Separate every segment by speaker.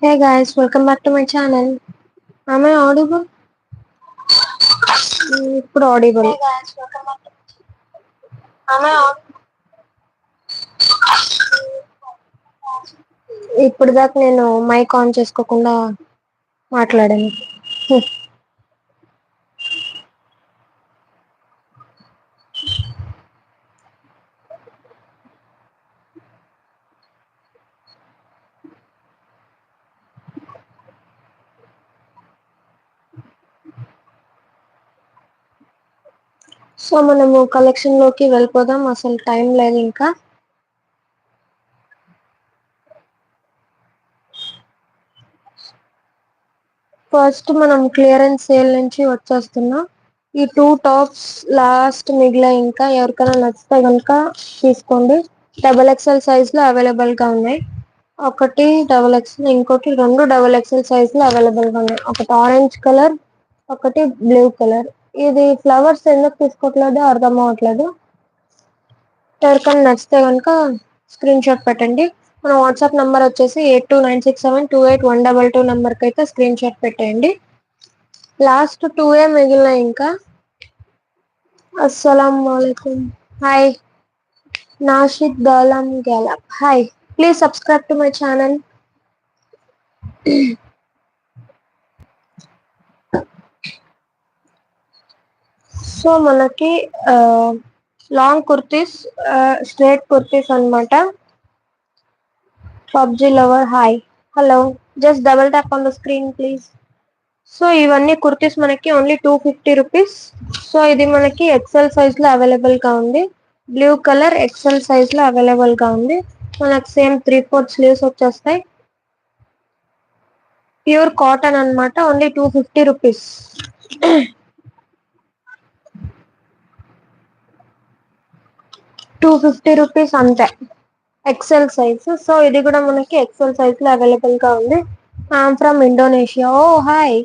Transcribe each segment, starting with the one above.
Speaker 1: Hey guys, welcome back to my channel. Am I audible? ఇప్పుడు audible. ఇప్పుడు దాకా నేను మైక్ ఆన్ చేసుకోకుండా మాట్లాడాను. సో మనము కలెక్షన్ లోకి వెళ్ళిపోదాం. అసలు టైం లేదు ఇంకా. ఫస్ట్ మనం క్లియరెన్స్ సేల్ నుంచి వచ్చేస్తున్నాం. ఈ 2 టాప్స్ లాస్ట్ మిగిలాయి, ఇంకా ఎవరికైనా నచ్చితే కనుక తీసుకోండి. XXL సైజ్ లో అవైలబుల్ గా ఉన్నాయి. ఒకటి XXL, ఇంకోటి రెండు XXL సైజ్ లో అవైలబుల్ గా ఉన్నాయి. ఒకటి ఆరెంజ్ కలర్, ఒకటి బ్లూ కలర్. ఇది ఫ్లవర్స్ ఎందుకు తీసుకోవట్లేదు అర్థం అవ్వట్లేదు. ఎవరికైనా నచ్చితే కనుక స్క్రీన్ షాట్ పెట్టండి. మన వాట్సాప్ నంబర్ వచ్చేసి 8296728122 నంబర్ కి అయితే స్క్రీన్ షాట్ పెట్టేయండి. లాస్ట్ 2 మిగిలినాయి ఇంకా. అస్సలం వాలేకుమ్. హాయ్ నాషిద్ దాలం గ్యాలప్. Hi, please subscribe to my channel. So మనకి లాంగ్ కుర్తీస్, స్ట్రేట్ కుర్తీస్ అన్నమాట. PUBG lover hi, hello, just double tap on the screen please. So ఇవన్నీ కుర్తీస్ మనకి ఓన్లీ 250 రూపీస్. సో ఇది మనకి ఎక్సెల్ సైజ్ లో అవైలబుల్ గా ఉంది. బ్లూ కలర్ ఎక్సెల్ సైజ్ లో అవైలబుల్ గా ఉంది. మనకి సేమ్ 3/4 స్లీవ్స్ వచ్చేస్తాయి. ప్యూర్ కాటన్ అన్నమాట. Only 250 rupees. 250 రూపీస్ అంతే. XL size. సో ఇది కూడా మనకి ఎక్సెల్ సైజ్ లో అవైలబుల్ గా ఉంది. I'm from Indonesia. Oh hi.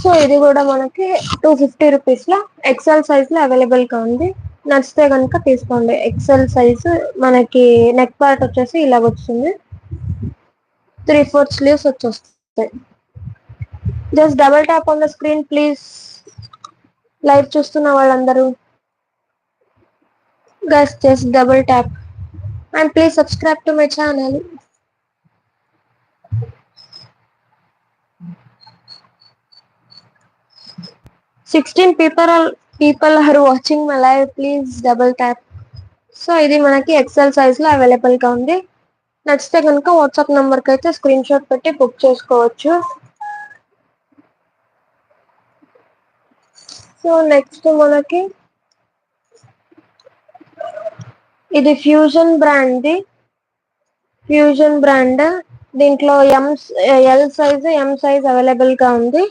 Speaker 1: So ఇది కూడా మనకి 250 రూపీస్ లో ఎక్సెల్ సైజ్ లో అవైలబుల్ గా ఉంది. నచ్చితే కనుక తీసుకోండి. ఎక్సెల్ సైజ్ మనకి నెక్ పార్ట్ వచ్చేసి ఇలా వస్తుంది. 3/4 స్లీవ్స్ వచ్చేస్తాయి. Just double tap on the screen please. Live చూస్తున్న వాళ్ళందరూ guys just double tap and please subscribe to my channel. 16 people are watching my live. Please double tap. So ఇది మనకి XL size లో available గా ఉంది. నచ్చితే కనుక వాట్సాప్ నంబర్ కి అయితే స్క్రీన్ షాట్ పెట్టి బుక్ చేసుకోవచ్చు. సో నెక్స్ట్ మనకి ఇది ఫ్యూజన్ బ్రాండ్. దీంట్లో L size, M size available గా ఉంది.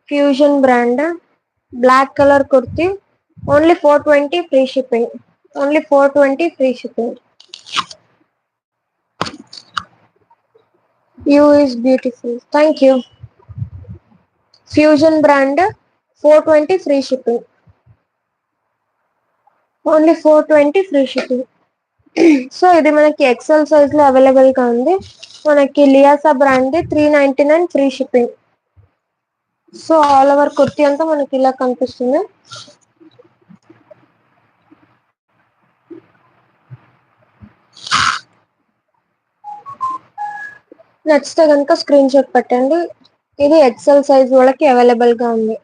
Speaker 1: Fusion brand black colour kurti. Only 420 free shipping. Only 420 free shipping. You is beautiful. Thank you. Fusion brand 420 free shipping. Only 420 free shipping. So ఇది మనకి XL size లో available గా ఉంది. మనకి లియాసా brand 399 free shipping. So all over kurti అంతా మనకి ఇలా కనిపిస్తుంది. నచ్చితే కనుక స్క్రీన్ షాట్ పెట్టండి. ఇది ఎక్సెల్ సైజ్ వాళ్ళకి అవైలబుల్ గా ఉంది.